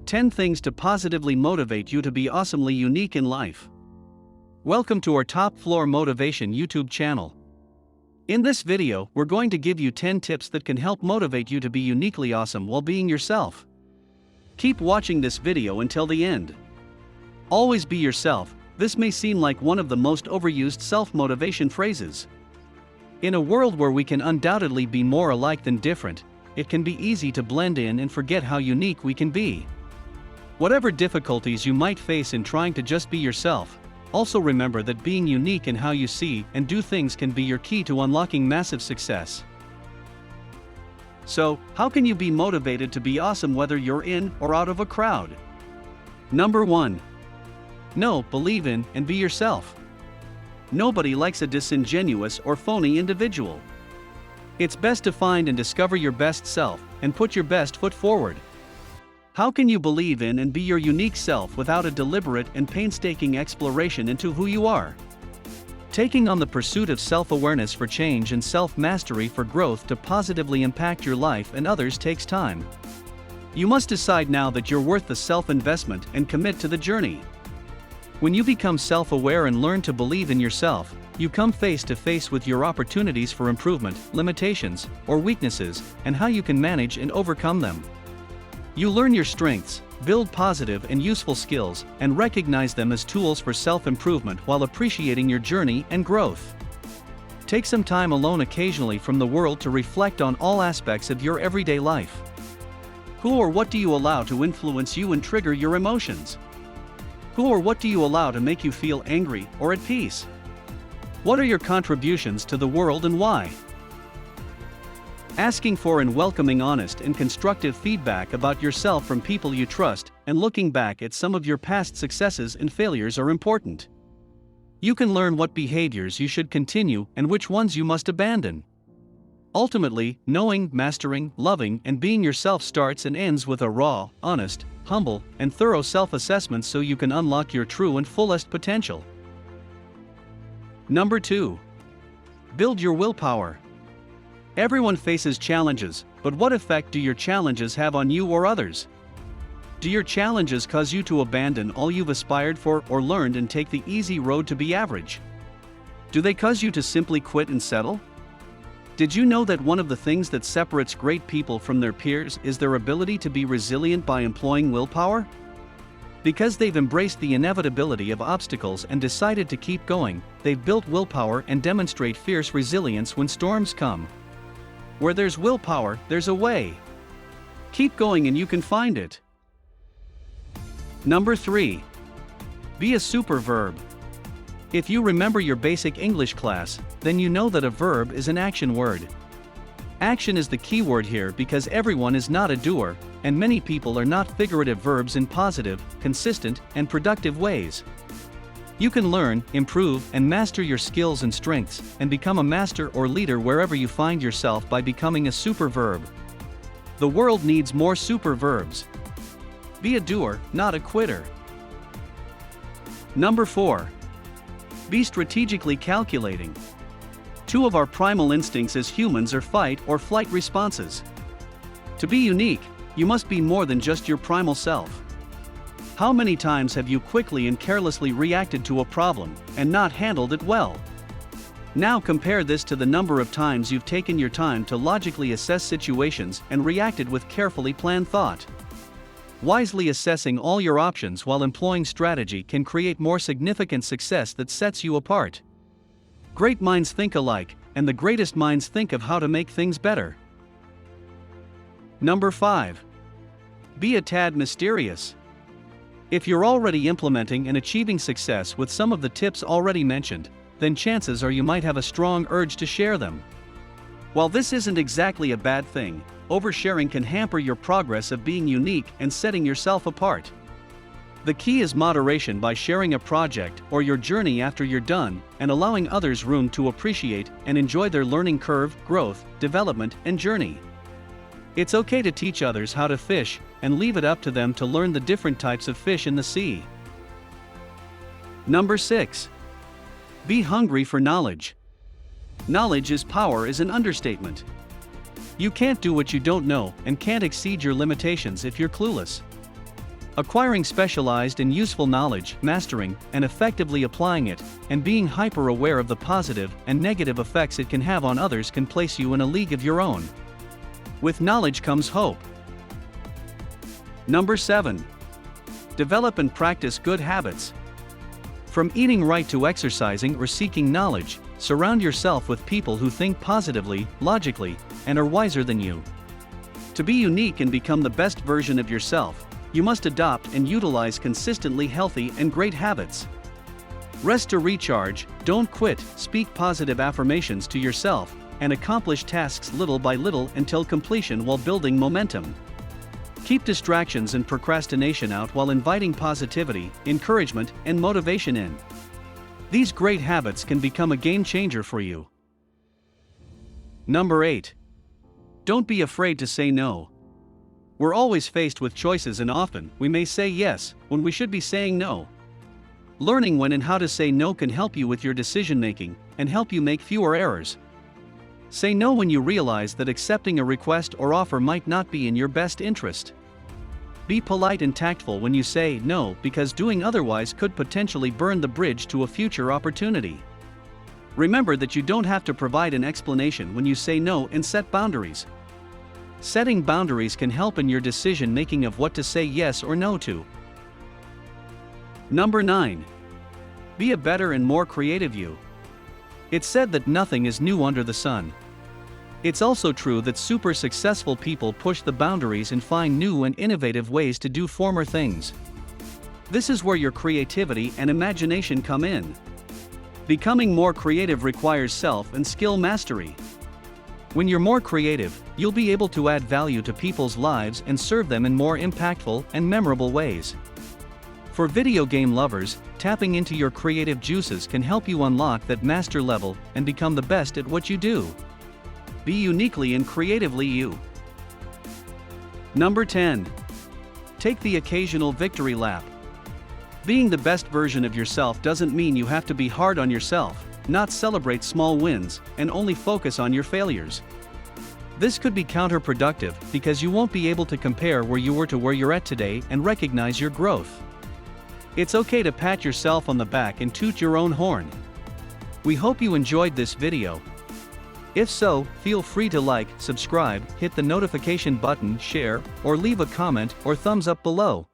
10 things to positively motivate you to be awesomely unique in life. Welcome to our Top Floor Motivation YouTube channel. In this video, we're going to give you 10 tips that can help motivate you to be uniquely awesome while being yourself. Keep watching this video until the end. Always be yourself. This may seem like one of the most overused self-motivation phrases. In a world where we can undoubtedly be more alike than different, it can be easy to blend in and forget how unique we can be. Whatever difficulties you might face in trying to just be yourself, also remember that being unique in how you see and do things can be your key to unlocking massive success. So, how can you be motivated to be awesome whether you're in or out of a crowd? Number 1. Believe in and be yourself. Nobody likes a disingenuous or phony individual. It's best to find and discover your best self and put your best foot forward. How can you believe in and be your unique self without a deliberate and painstaking exploration into who you are? Taking on the pursuit of self-awareness for change and self-mastery for growth to positively impact your life and others takes time. You must decide now that you're worth the self-investment and commit to the journey. When you become self-aware and learn to believe in yourself, you come face to face with your opportunities for improvement, limitations, or weaknesses, and how you can manage and overcome them. You learn your strengths, build positive and useful skills, and recognize them as tools for self-improvement while appreciating your journey and growth. Take some time alone occasionally from the world to reflect on all aspects of your everyday life. Who or what do you allow to influence you and trigger your emotions? Who or what do you allow to make you feel angry or at peace? What are your contributions to the world and why? Asking for and welcoming honest and constructive feedback about yourself from people you trust and looking back at some of your past successes and failures are important. You can learn what behaviors you should continue and which ones you must abandon. Ultimately, knowing, mastering, loving, and being yourself starts and ends with a raw, honest, humble, and thorough self-assessment so you can unlock your true and fullest potential. Number 2. Build your willpower. Everyone faces challenges, but what effect do your challenges have on you or others? Do your challenges cause you to abandon all you've aspired for or learned and take the easy road to be average? Do they cause you to simply quit and settle? Did you know that one of the things that separates great people from their peers is their ability to be resilient by employing willpower? Because they've embraced the inevitability of obstacles and decided to keep going, they've built willpower and demonstrate fierce resilience when storms come. Where there's willpower, there's a way. Keep going and you can find it. Number 3. Be a superverb. If you remember your basic English class, then you know that a verb is an action word. Action is the key word here because everyone is not a doer, and many people are not figurative verbs in positive, consistent, and productive ways. You can learn, improve, and master your skills and strengths, and become a master or leader wherever you find yourself by becoming a superverb. The world needs more superverbs. Be a doer, not a quitter. Number 4. Be strategically calculating. Two of our primal instincts as humans are fight or flight responses. To be unique, you must be more than just your primal self. How many times have you quickly and carelessly reacted to a problem and not handled it well? Now compare this to the number of times you've taken your time to logically assess situations and reacted with carefully planned thought. Wisely assessing all your options while employing strategy can create more significant success that sets you apart. Great minds think alike, and the greatest minds think of how to make things better. Number 5. Be a tad mysterious. If you're already implementing and achieving success with some of the tips already mentioned, then chances are you might have a strong urge to share them. While this isn't exactly a bad thing, oversharing can hamper your progress of being unique and setting yourself apart. The key is moderation by sharing a project or your journey after you're done, and allowing others room to appreciate and enjoy their learning curve, growth, development, and journey. It's okay to teach others how to fish, and leave it up to them to learn the different types of fish in the sea. Number 6. Be hungry for knowledge. Knowledge is power is an understatement. You can't do what you don't know and can't exceed your limitations if you're clueless. Acquiring specialized and useful knowledge, mastering and effectively applying it, and being hyper-aware of the positive and negative effects it can have on others can place you in a league of your own. With knowledge comes hope. Number 7. Develop and practice good habits. From eating right to exercising or seeking knowledge, surround yourself with people who think positively, logically, and are wiser than you. To be unique and become the best version of yourself, you must adopt and utilize consistently healthy and great habits. Rest to recharge, don't quit, speak positive affirmations to yourself, and accomplish tasks little by little until completion while building momentum. Keep distractions and procrastination out while inviting positivity, encouragement, and motivation in. These great habits can become a game changer for you. Number 8. Don't be afraid to say no. We're always faced with choices and often we may say yes when we should be saying no. Learning when and how to say no can help you with your decision making and help you make fewer errors. Say no when you realize that accepting a request or offer might not be in your best interest. Be polite and tactful when you say no because doing otherwise could potentially burn the bridge to a future opportunity. Remember that you don't have to provide an explanation when you say no and set boundaries. Setting boundaries can help in your decision making of what to say yes or no to. Number 9. Be a better and more creative you. It's said that nothing is new under the sun. It's also true that super successful people push the boundaries and find new and innovative ways to do former things. This is where your creativity and imagination come in. Becoming more creative requires self and skill mastery. When you're more creative, you'll be able to add value to people's lives and serve them in more impactful and memorable ways. For video game lovers, tapping into your creative juices can help you unlock that master level and become the best at what you do. Be uniquely and creatively you. Number 10. Take the occasional victory lap. Being the best version of yourself doesn't mean you have to be hard on yourself, not celebrate small wins, and only focus on your failures. This could be counterproductive because you won't be able to compare where you were to where you're at today and recognize your growth. It's okay to pat yourself on the back and toot your own horn. We hope you enjoyed this video. If so, feel free to like, subscribe, hit the notification button, share, or leave a comment or thumbs up below.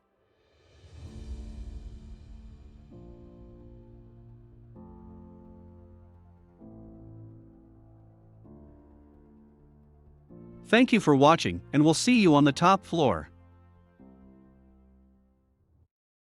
Thank you for watching, and we'll see you on the top floor.